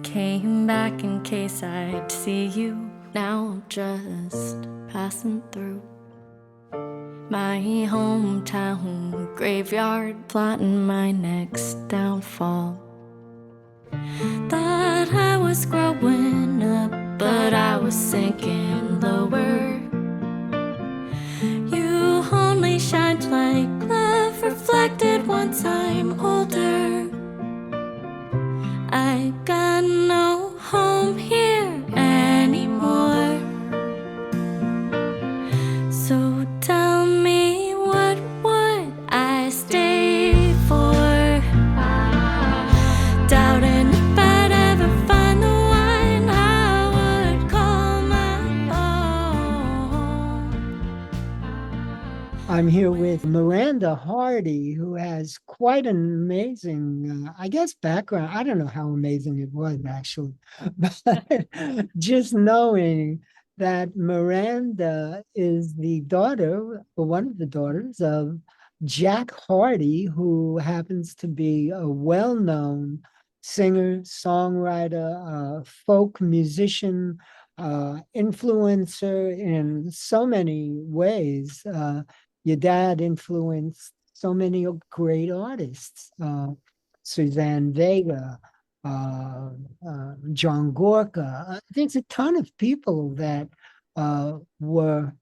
Came back in case I'd see you, now just passing through my hometown graveyard, plotting my next downfall. Thought I was growing up, but I was sinking lower. You only shined like love reflected once I'm older. I got no home here anymore. So tell me, what would I stay for? Doubting if I'd ever find the one I would call my own. I'm here with Miranda Hardy, who has quite an amazing, I guess, background. I don't know how amazing it was, actually, but just knowing that Miranda is the daughter, or one of the daughters of Jack Hardy, who happens to be a well-known singer, songwriter, folk musician, influencer in so many ways. Your dad influenced so many great artists, Suzanne Vega, John Gorka. There's a ton of people that were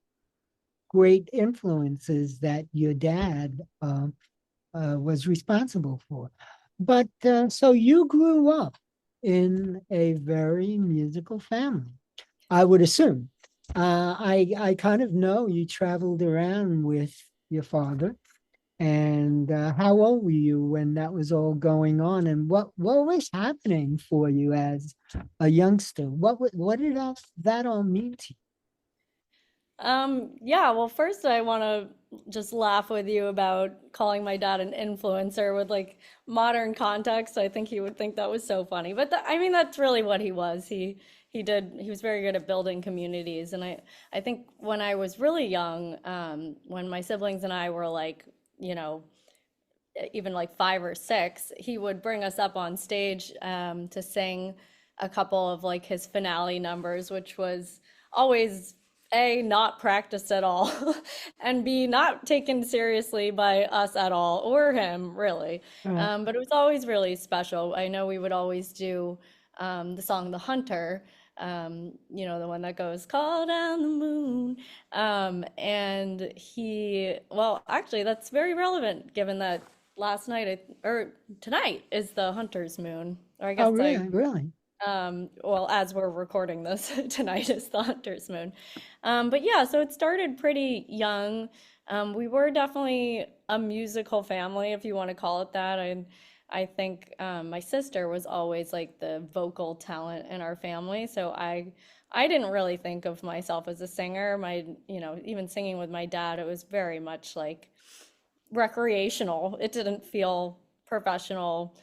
great influences that your dad was responsible for. But so you grew up in a very musical family, I would assume. I kind of know you traveled around with your father. And how old were you when that was all going on? And what was happening for you as a youngster? What did that all mean to you? Yeah, well, first I want to just laugh with you about calling my dad an influencer with like modern context. I think he would think that was so funny. But I mean, that's really what he was. He was very good at building communities. And I think when I was really young, when my siblings and I were like, you know, even like 5 or 6, he would bring us up on stage to sing a couple of like his finale numbers, which was always A, not practiced at all, and B, not taken seriously by us at all, or him, really. Uh, But it was always really special. I know we would always do the song The Hunter, the one that goes, Call Down the Moon. And well, actually, that's very relevant given that last night, or tonight, is the Hunter's moon. Or I oh, guess really? Really? well, as we're recording this, tonight is the Hunter's moon. But yeah, so it started pretty young. We were definitely a musical family, if you want to call it that. I think my sister was always like the vocal talent in our family, so I didn't really think of myself as a singer. Even singing with my dad, it was very much like recreational. It didn't feel professional.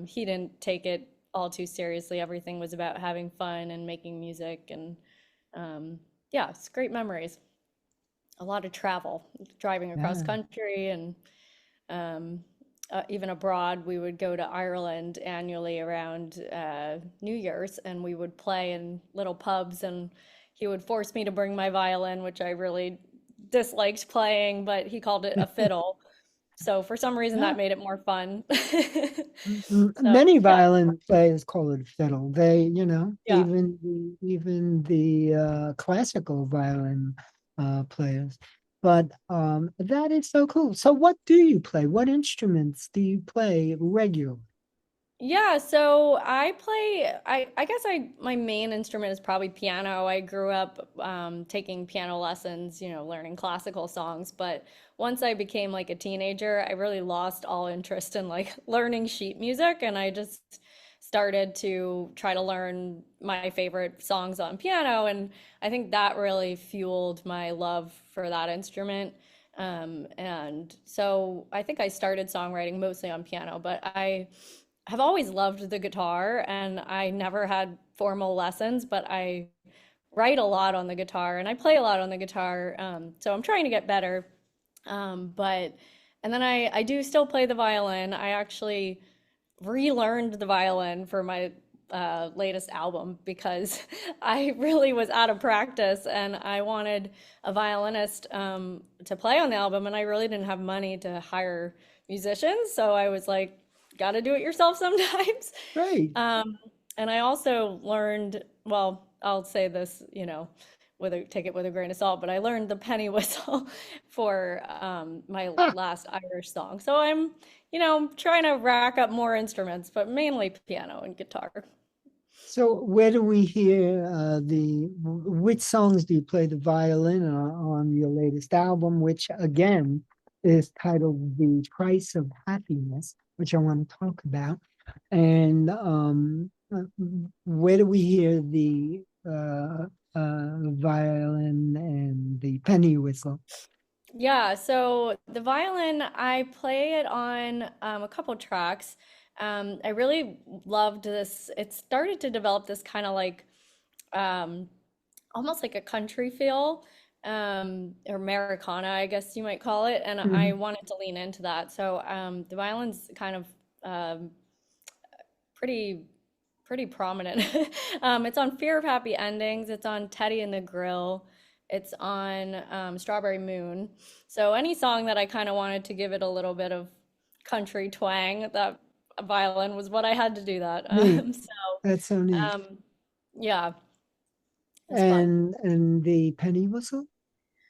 He didn't take it all too seriously. Everything was about having fun and making music, and yeah, it's great memories. A lot of travel, driving across Yeah. country, and even abroad. We would go to Ireland annually around New Year's, and we would play in little pubs, and he would force me to bring my violin, which I really disliked playing, but he called it a fiddle. So for some reason Yeah. that made it more fun. So Many yeah, violin players call it fiddle. They, yeah. even the classical violin players. But that is so cool. So what do you play? What instruments do you play regularly? Yeah, so I guess my main instrument is probably piano. I grew up taking piano lessons, learning classical songs, but once I became like a teenager, I really lost all interest in like learning sheet music, and I just started to try to learn my favorite songs on piano, and I think that really fueled my love for that instrument. And so I think I started songwriting mostly on piano, but have always loved the guitar, and I never had formal lessons, but I write a lot on the guitar and I play a lot on the guitar. So I'm trying to get better. But and then I do still play the violin. I actually relearned the violin for my latest album because I really was out of practice and I wanted a violinist to play on the album, and I really didn't have money to hire musicians. So I was like, got to do it yourself sometimes. Great. And I also learned, well, I'll say this, take it with a grain of salt, but I learned the penny whistle for my Ah, last Irish song. So I'm, trying to rack up more instruments, but mainly piano and guitar. so where do we hear which songs do you play the violin on your latest album, which again is titled The Price of Happiness, which I want to talk about. And where do we hear the violin and the penny whistle? Yeah, so the violin, I play it on a couple tracks. I really loved this. It started to develop this kind of like um, almost like a country feel, or Americana, I guess you might call it. And I Mhm. wanted to lean into that. So the violin's kind of pretty pretty prominent. It's on Fear of Happy Endings. It's on Teddy and the Grill. It's on Strawberry Moon. So any song that I kind of wanted to give it a little bit of country twang, that violin was what I had to do that. Neat. That's so neat. Um, yeah, it's fun. And the penny whistle?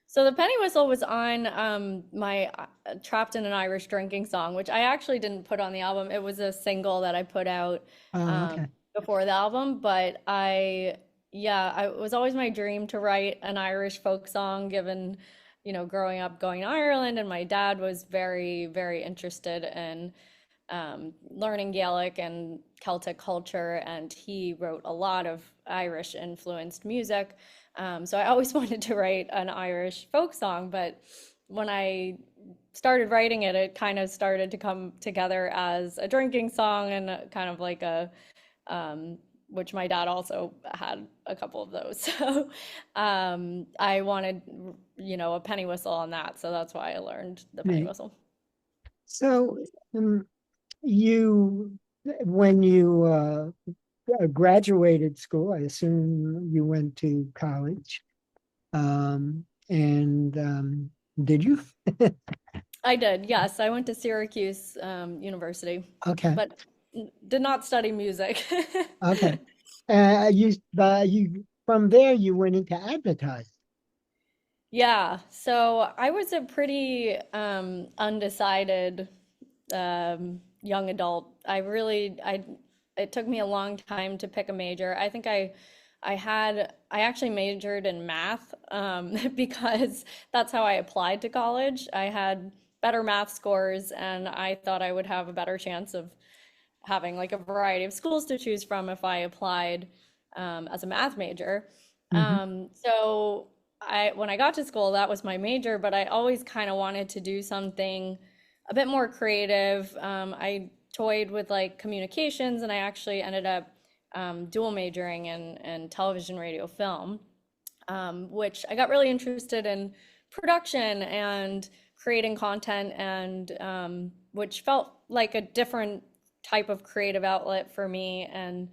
So the penny whistle was on my Trapped in an Irish Drinking song, which I actually didn't put on the album. It was a single that I put out Oh, um, okay. before the album, but it was always my dream to write an Irish folk song, given, growing up going to Ireland, and my dad was very, very interested in learning Gaelic and Celtic culture, and he wrote a lot of Irish influenced music. So I always wanted to write an Irish folk song, but when I started writing it, it kind of started to come together as a drinking song and kind of like which my dad also had a couple of those. So I wanted, a penny whistle on that. So that's why I learned the penny Neat. whistle. So you, when you graduated school, I assume you went to college. And did you? I did, yes. I went to Syracuse University, Okay. but did not study music. Okay. You from there you went into advertising. Yeah, so I was a pretty undecided young adult. It took me a long time to pick a major. I think I actually majored in math because that's how I applied to college. I had better math scores, and I thought I would have a better chance of having like a variety of schools to choose from if I applied as a math major. Hmm. So when I got to school, that was my major, but I always kind of wanted to do something a bit more creative. I toyed with like communications, and I actually ended up dual majoring in television, radio, film, which I got really interested in production and creating content, and which felt like a different type of creative outlet for me. And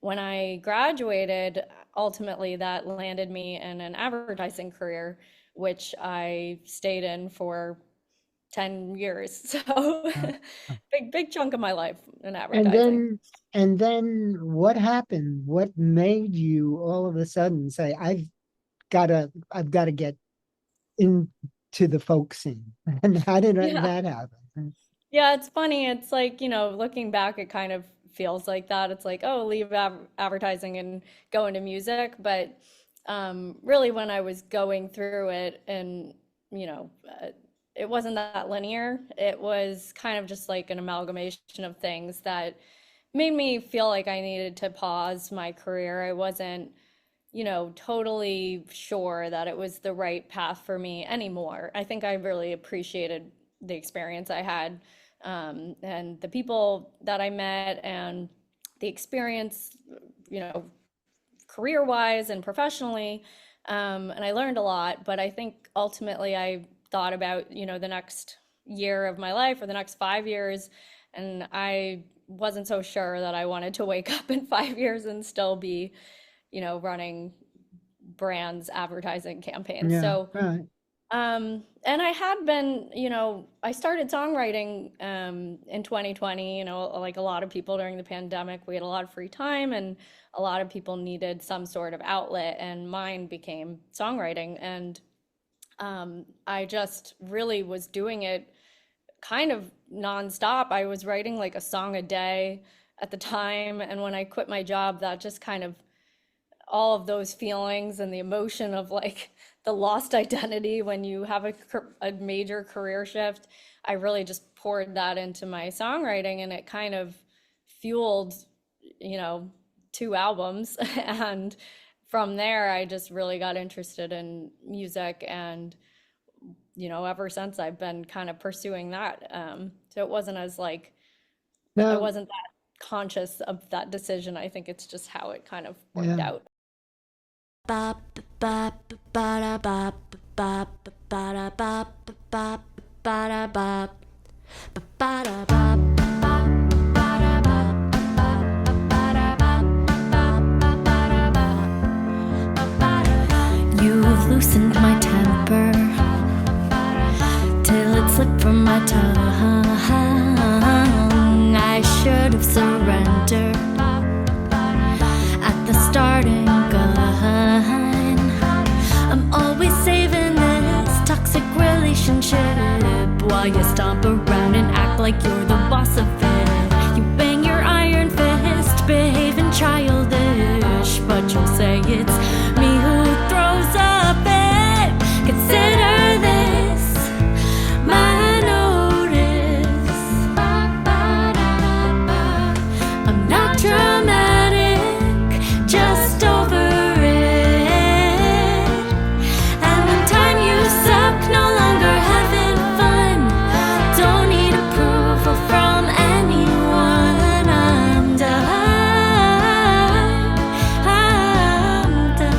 when I graduated, ultimately that landed me in an advertising career, which I stayed in for 10 years. So Uh, big chunk of my life in and advertising. then and then what happened? What made you all of a sudden say, I've got to get into the folk scene? And how did Yeah. that happen? Yeah, it's funny. It's like, looking back, it kind of feels like that. It's like, oh, leave advertising and go into music. But really, when I was going through it, and, it wasn't that linear. It was kind of just like an amalgamation of things that made me feel like I needed to pause my career. I wasn't, totally sure that it was the right path for me anymore. I think I really appreciated the experience I had and the people that I met and the experience, you know, career-wise and professionally. And I learned a lot, but I think ultimately I thought about, you know, the next year of my life or the next 5 years, and I wasn't so sure that I wanted to wake up in 5 years and still be, you know, running brands advertising campaigns. Yeah, So right. and I had been, you know, I started songwriting in 2020, you know, like a lot of people during the pandemic, we had a lot of free time and a lot of people needed some sort of outlet, and mine became songwriting. And I just really was doing it kind of nonstop. I was writing like a song a day at the time. And when I quit my job, that just kind of all of those feelings and the emotion of like the lost identity when you have a major career shift, I really just poured that into my songwriting, and it kind of fueled, you know, 2 albums. And from there, I just really got interested in music, and you know, ever since I've been kind of pursuing that. So it wasn't as like I Now, wasn't that conscious of that decision. I think it's just how it kind of worked yeah. out. Ba ba ba ba da ba ba ba ba da ba ba ba da ba ba da ba ba ba da ba ba ba da ba ba ba da ba. You've loosened my temper till it slipped from my tongue. I should have surrendered at the starting gun. I'm always saving this toxic relationship while you stomp around and act like you're the boss of it. You bang your iron fist, behaving childish, but you'll say it's me who throws a fit. Consider this my notice. I'm not dramatic, just over it. And the time you suck, no longer having fun. Don't need approval from anyone. I'm done. I'm done.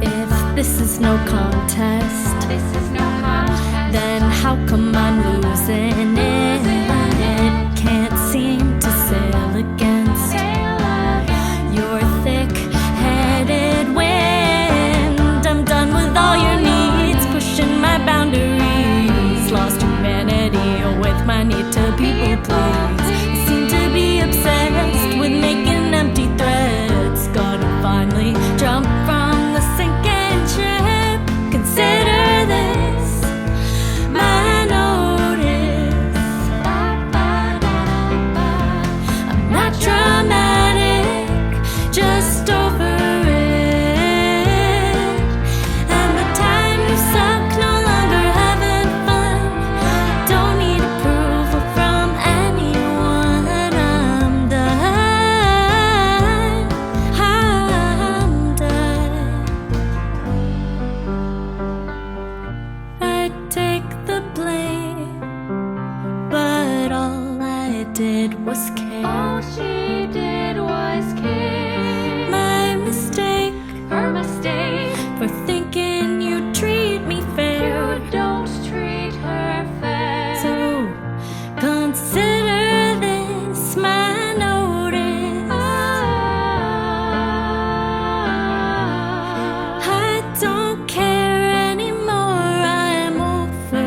If this is no contest, then how come I'm losing it? Can't seem to sail against your thick-headed wind. I'm done with all your needs, pushing my boundaries. Lost humanity with my need to people please. You seem to be obsessed with making empty threats. Gonna finally jump from the sinking ship. Consider this my notice. I'm not dramatic, just over it. And the time you suck, no longer having fun. Don't need approval from anyone. I'm done. I'm done. I take the blame, but all I did was care. All she did was care. My mistake, her mistake, for thinking you treat me fair. You don't treat her fair. So consider this my notice. I don't care anymore. I'm over it.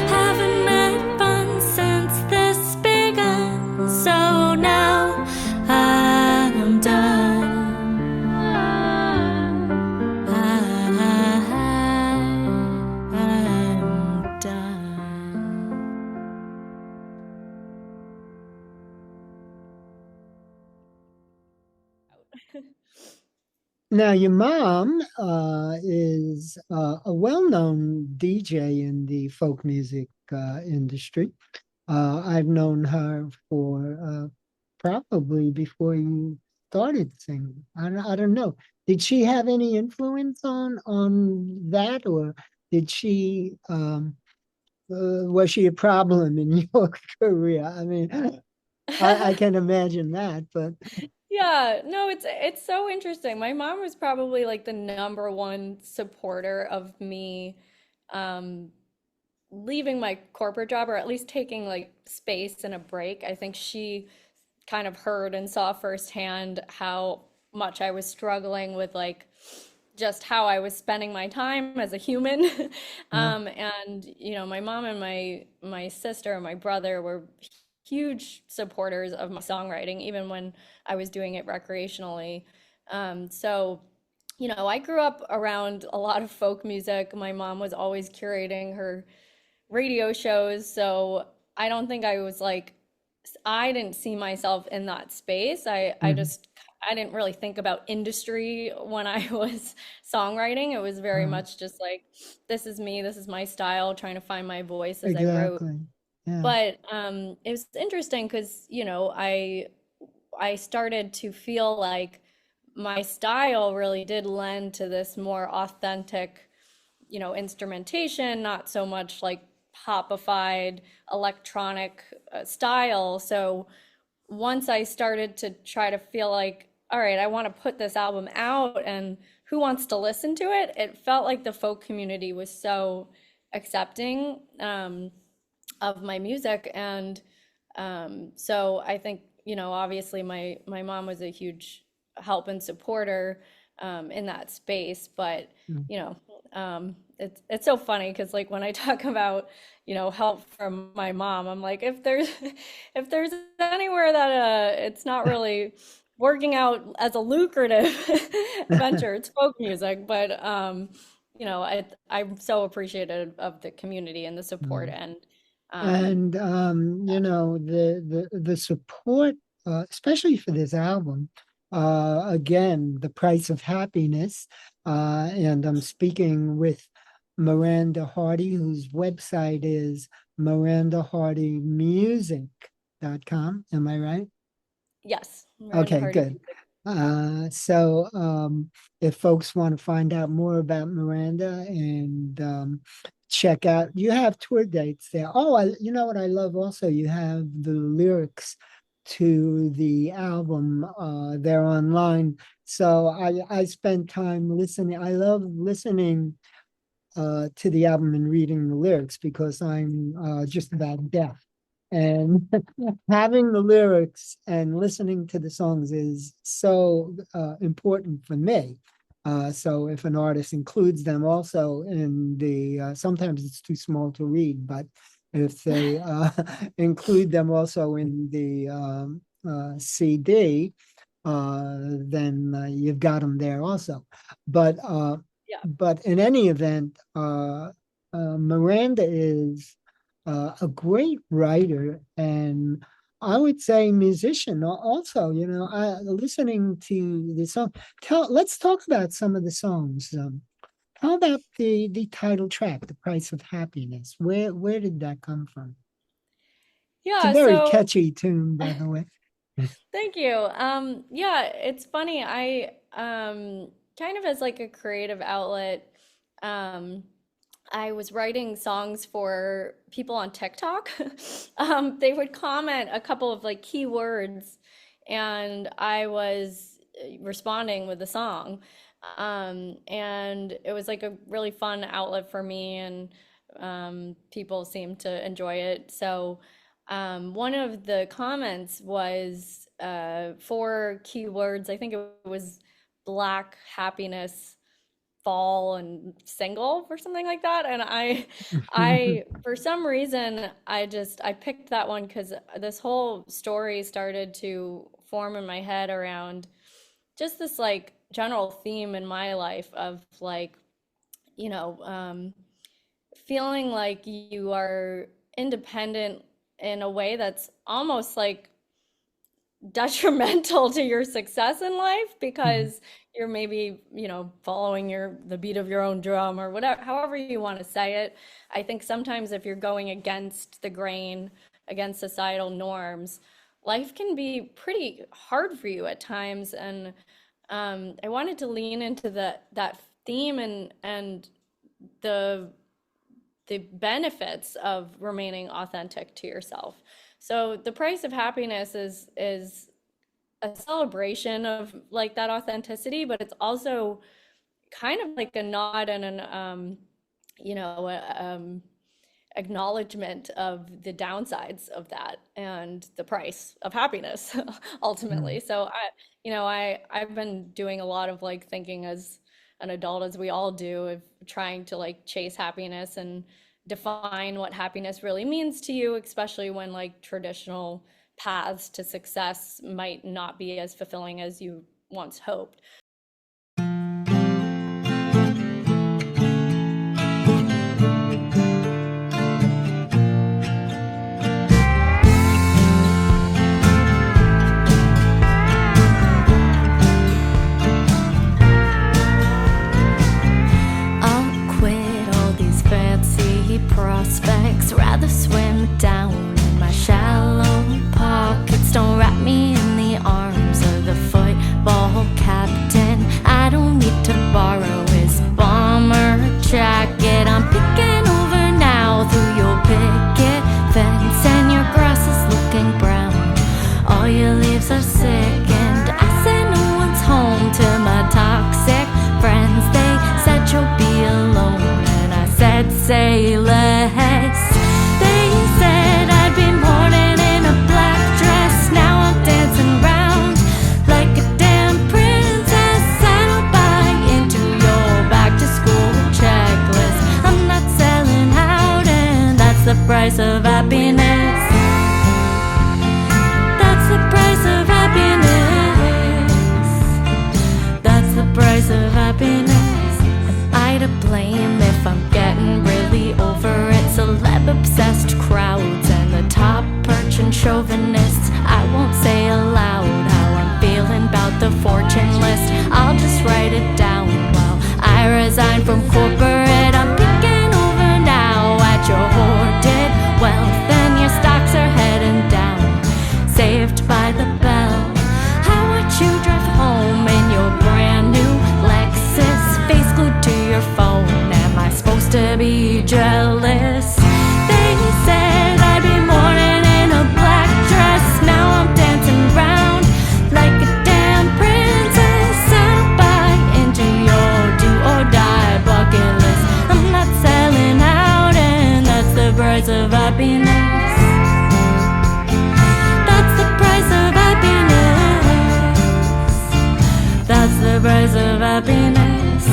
Haven't had fun since this begun. So now I'm done. I'm done. Now, your mom is a well-known DJ in the folk music industry. I've known her for probably before you started singing. I don't know. Did she have any influence on that, or did she was she a problem in your career? I mean, I can imagine that, but Yeah, no, it's so interesting. My mom was probably like the number one supporter of me um leaving my corporate job, or at least taking like space and a break. I think she kind of heard and saw firsthand how much I was struggling with like just how I was spending my time as a human. uh, And my mom and my sister and my brother were huge supporters of my songwriting, even when I was doing it recreationally. So, I grew up around a lot of folk music. My mom was always curating her radio shows, so I don't think I was like I didn't see myself in that space. mhm, I didn't really think about industry when I was songwriting. It was very uh, much just like this is me, this is my style, trying to find my voice as I wrote. exactly. Yeah. But it was interesting because, I started to feel like my style really did lend to this more authentic, instrumentation, not so much like popified electronic style. So once I started to try to feel like, all right, I want to put this album out and who wants to listen to it, it felt like the folk community was so accepting of my music. And so I think, obviously my mom was a huge help and supporter in that space. But, Mm. you know, it's so funny because like when I talk about, help from my mom, I'm like, if there's if there's anywhere that it's not really working out as a lucrative venture, it's folk music. But I'm so appreciative of the community and the support. Mm. And And the support, especially for this album, again, The Price of Happiness. And I'm speaking with Miranda Hardy, whose website is mirandahardymusic.com. Am I right? yes, Miranda Okay, Hardy good. Music. If folks want to find out more about Miranda and check out, you have tour dates there. Oh, you know what I love also? You have the lyrics to the album. They're online. So I spent time listening. I love listening to the album and reading the lyrics because I'm just about deaf. And having the lyrics and listening to the songs is so important for me. So if an artist includes them also in the, sometimes it's too small to read, but if they include them also in the CD, then you've got them there also. But Yeah. but in any event, Miranda is a great writer and I would say musician also. Listening to the song. Let's talk about some of the songs. How about the title track, "The Price of Happiness"? Where did that come from? It's a Yeah, very so catchy tune, by the way. thank you. Yeah, it's funny. I kind of as like a creative outlet, um, I was writing songs for people on TikTok. They would comment a couple of like keywords, and I was responding with a song. And it was like a really fun outlet for me, and people seemed to enjoy it. So one of the comments was four keywords. I think it was black, happiness, fall, and single or something like that. And I for some reason, I picked that one because this whole story started to form in my head around just this like general theme in my life of like, you know, um, feeling like you are independent in a way that's almost like detrimental to your success in life because you're maybe, following the beat of your own drum or whatever, however you want to say it. I think sometimes if you're going against the grain, against societal norms, life can be pretty hard for you at times. And I wanted to lean into that theme and the the benefits of remaining authentic to yourself. So the price of happiness is a celebration of like that authenticity, but it's also kind of like a nod and an you know acknowledgement of the downsides of that and the price of happiness ultimately. So I've been doing a lot of like thinking as an adult, as we all do, of trying to like chase happiness and define what happiness really means to you, especially when like traditional paths to success might not be as fulfilling as you once hoped. I'll quit all these fancy prospects, rather swim down in my shallow pockets. Don't wrap me in the arms of the football captain. I don't need to borrow his bomber jacket. I'm peeking over now through your picket fence, and your grass is looking brown. All your leaves are sickened. I said no one's home to my toxic friends. They said you'll be alone, and I said say less. They said I'd be mourning in a black dress. Now I'm dancing round like a damn princess. I don't buy into your back to school checklist. I'm not selling out, and that's the price of happiness. That's the price of happiness. That's the price of happiness. Am I to blame if I'm getting really over it? Celeb-obsessed crowds and the top perch and chauvinists. I won't say aloud how I'm feeling about the fortune list. I'll just write it down while I resign from corporate. I'm peeking over now at your hoarded wealth, and your stocks are heading down. Saved by the bell. How would you drive home in your brand new Lexus, face glued to your phone? Am I supposed to be jealous? They said I'd be mourning in a black dress. Now I'm dancing round like a damn princess. I don't buy into your do or die bucket list. I'm not selling out, and that's the price of happiness. That's the price of happiness. That's the price of happiness.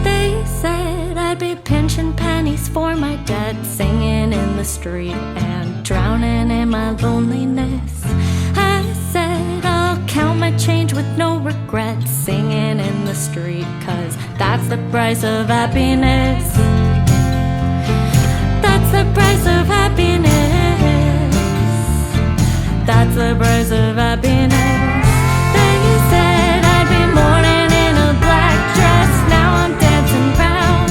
They said I'd be pinching pennies for my debt, singing in the street and drowning in my loneliness. I said I'll count my change with no regrets, singing in the street, 'cause that's the price of happiness. That's the price of happiness. That's the price of happiness. They said I'd be mourning in a black dress. Now I'm dancing round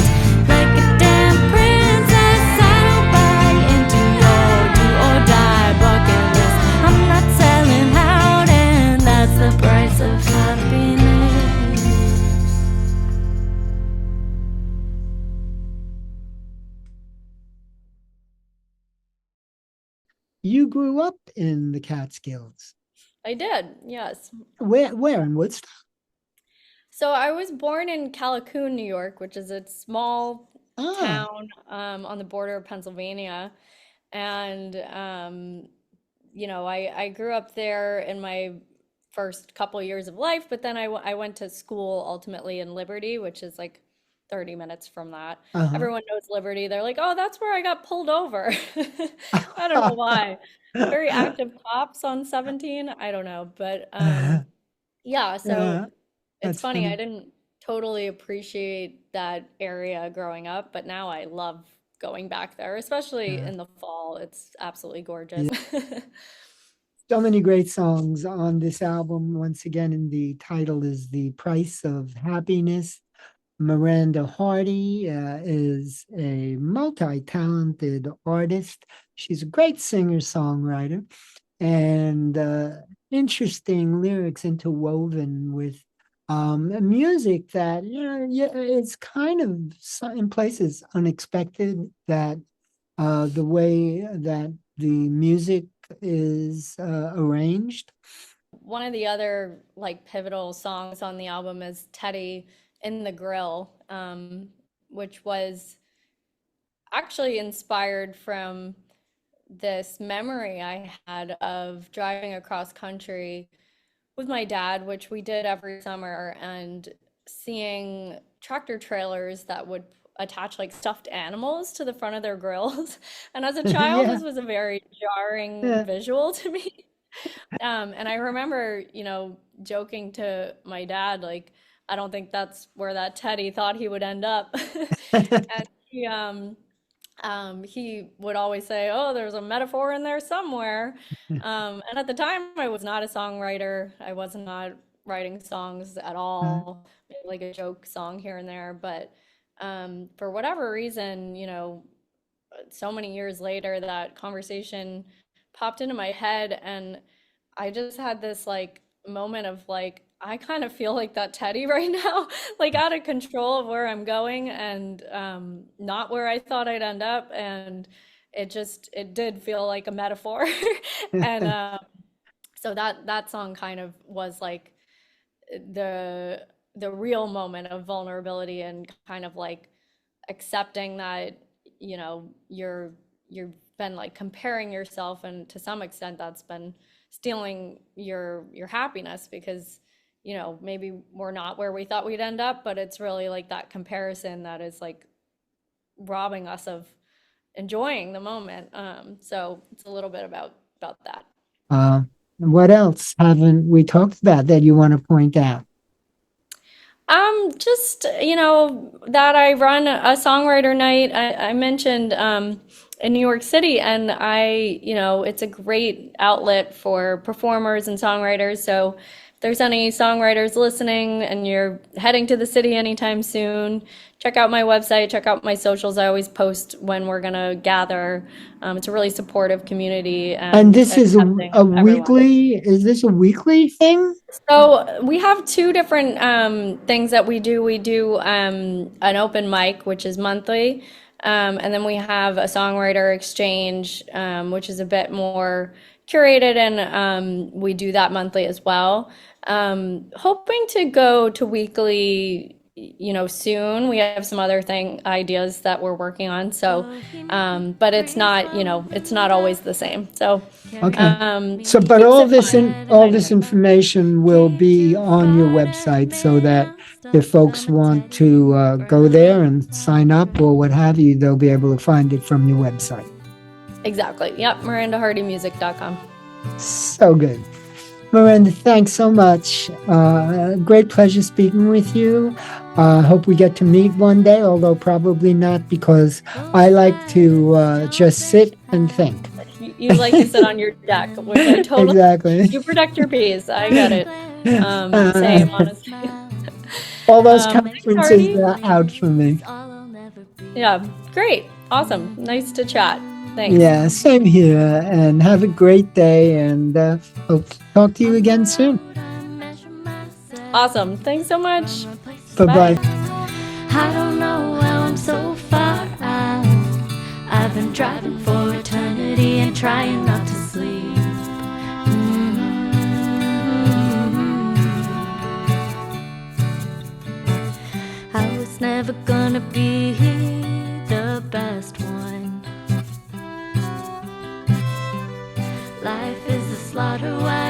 like a damn princess. I don't buy into your do or die bucket list. I'm not selling out, and that's the price of happiness. You grew up in the Catskills. I did, yes. Where in Woodstock? So I was born in Callicoon, New York, which is a small Ah, town on the border of Pennsylvania. And I grew up there in my first couple years of life, but then I went to school ultimately in Liberty, which is like 30 minutes from that. uh-huh. Everyone knows Liberty. They're like, oh, that's where I got pulled over. I don't know why. Very active cops on 17. I don't know. But yeah, so Yeah, it's that's funny. I funny. didn't totally appreciate that area growing up, but now I love going back there, especially Yeah. in the fall. It's absolutely gorgeous. So many great songs on this album. Once again, and the title is The Price of Happiness. Miranda Hardy is a multi-talented artist. She's a great singer-songwriter, and interesting lyrics interwoven with music that, it's kind of in places unexpected, that the way that the music is arranged. One of the other like pivotal songs on the album is Teddy in the Grill, which was actually inspired from this memory I had of driving across country with my dad, which we did every summer, and seeing tractor trailers that would attach like stuffed animals to the front of their grills. And as a child, Yeah. this was a very jarring Yeah. visual to me. And I remember, joking to my dad, like, I don't think that's where that Teddy thought he would end up. And he would always say, "Oh, there's a metaphor in there somewhere." And at the time, I was not a songwriter. I was not writing songs at all, maybe like a joke song here and there. But for whatever reason, so many years later, that conversation popped into my head, and I just had this like moment of like, I kind of feel like that Teddy right now, like out of control of where I'm going, and not where I thought I'd end up. And it did feel like a metaphor. And so that song kind of was like the real moment of vulnerability, and kind of like accepting that, you've been like comparing yourself, and to some extent that's been stealing your happiness, because maybe we're not where we thought we'd end up, but it's really like that comparison that is like robbing us of enjoying the moment. So it's a little bit about that. What else haven't we talked about that you want to point out? Just, that I run a songwriter night. I mentioned in New York City, and it's a great outlet for performers and songwriters. So if there's any songwriters listening and you're heading to the city anytime soon, check out my website, check out my socials. I always post when we're gonna gather. It's a really supportive community, And this is accepting a of everyone. weekly, is this a weekly thing? So we have two different things that we do. We do an open mic, which is monthly, and then we have a songwriter exchange, which is a bit more curated, and we do that monthly as well. Hoping to go to weekly, soon. We have some other ideas that we're working on. So, but it's not, it's not always the same. So, Okay. So, but all this information will be on your website, so that if folks want to go there and sign up or what have you, they'll be able to find it from your website. Exactly. Yep. MirandaHardyMusic.com. So good. Miranda, thanks so much. Great pleasure speaking with you. Hope we get to meet one day, although probably not, because I like to just sit and think. You like to sit on your deck, which I totally. Exactly. You protect your peace. I get it. Same, honestly. All those conferences are out for me. Yeah, great. Awesome. Nice to chat. Thanks. Yeah, same here. And have a great day, and hope to talk to you again soon. Awesome. Thanks so much. Bye-bye. I don't know how I'm so far out. I've been driving for eternity and trying not to sleep. I was never gonna be the best one. Life is a slaughter. Why